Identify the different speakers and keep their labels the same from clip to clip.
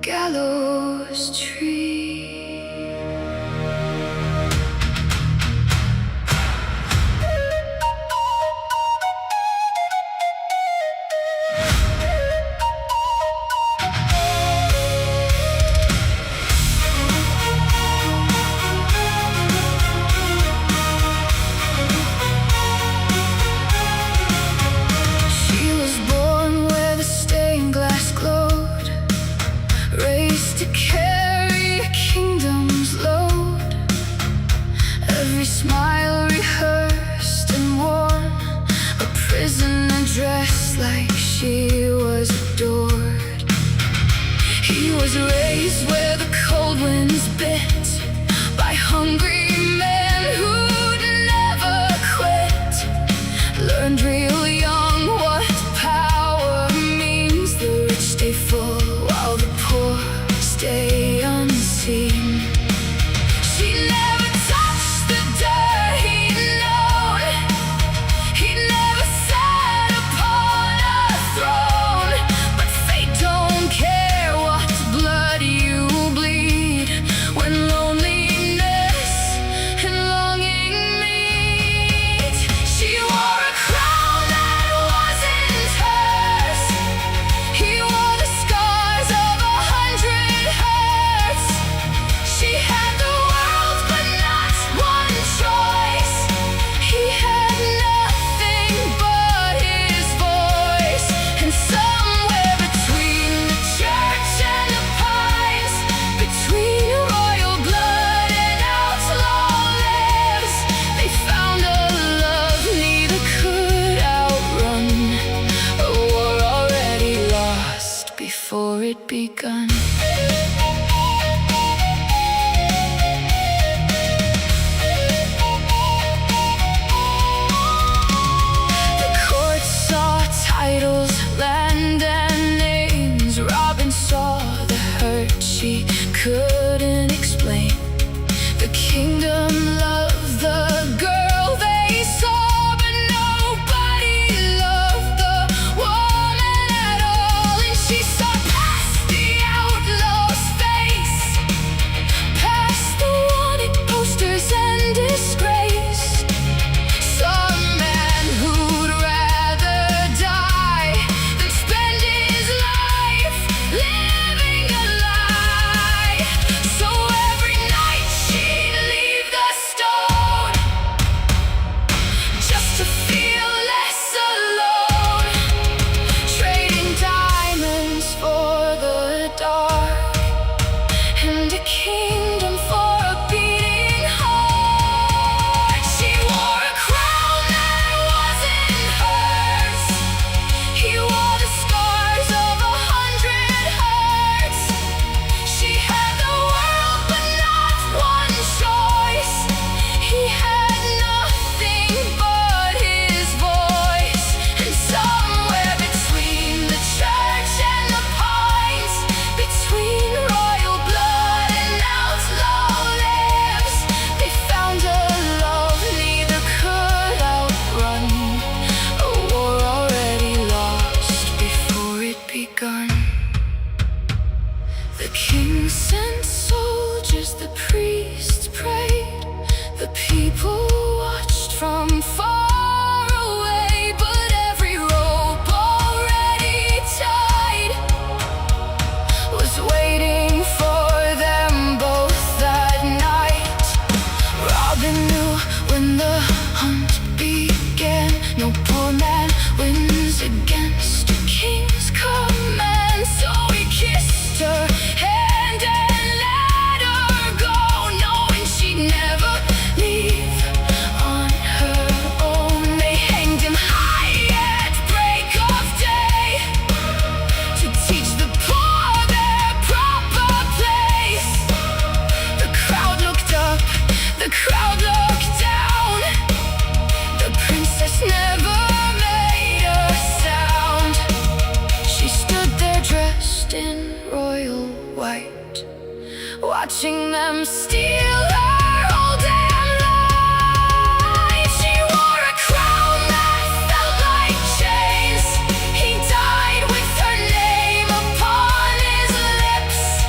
Speaker 1: gallows tree. To carry a kingdom's load, every smile rehearsed and worn, a prisoner dressed like she was adored. He was raised where the cold winds bit, by hungry men who'd never quit. Learned real young what power means. The rich stay full while the poor stay unseen. She never touched the dirt he'd known. He never sat upon a throne. But fate don't care what blood you bleed, when loneliness and longing meet. She wore a crown that wasn't hers. He wore the scars of 100 hurts. She had the world but not one choice. He had nothing but his voice. And somewhere between the church and the pines, between royal blood and outlaw lives, they found a love neither could outrun, a war already lost before it begun. The court saw titles, land and names. Robin saw the hurt she couldn't explain. The kingdom loved the girl they saw, but nobody loved the woman at all. And she saw past the outlaw's face, past the wanted posters and disgrace. Saw a man who'd rather die than spend his life living a lie. So every night she'd leave the stone, just to feel less alone, trading diamonds for the dark, and a kingdom for a beating heart. She wore a crown that wasn't hers. He wore the scars of 100 hurts. She had the world but not one choice. He had nothing but his voice. And somewhere between the church and the pines, between royal blood and outlaw lives, they found a love neither could outrun, a war already lost before it begun. The king sent soldiers, the priests prayed, the people watched from far away. But every rope already tied was waiting for them both that night. Robin knew when the hunt began, no poor man wins against a king's command. So he kissed her hand and let her go, knowing she'd never leave on her own. They hanged him high at break of day, to teach the poor their proper place. The crowd looked up, the crowd looked down. The princess never made a sound. She stood there dressed in royal white, watching them steal her whole damn life. She wore a crown that felt like chains. He died with her name upon his lips.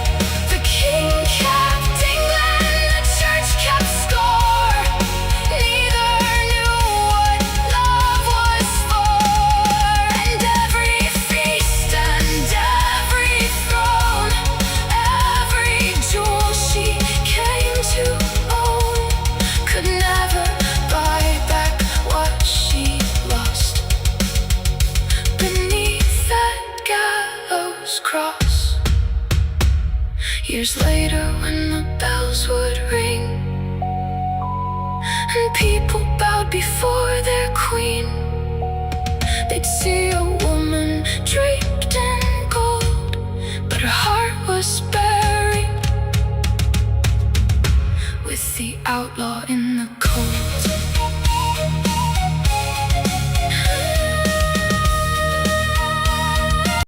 Speaker 1: Years later, when the bells would ring and people bowed before their queen, they'd see a woman draped in gold, but her heart was buried with the outlaw in the cold.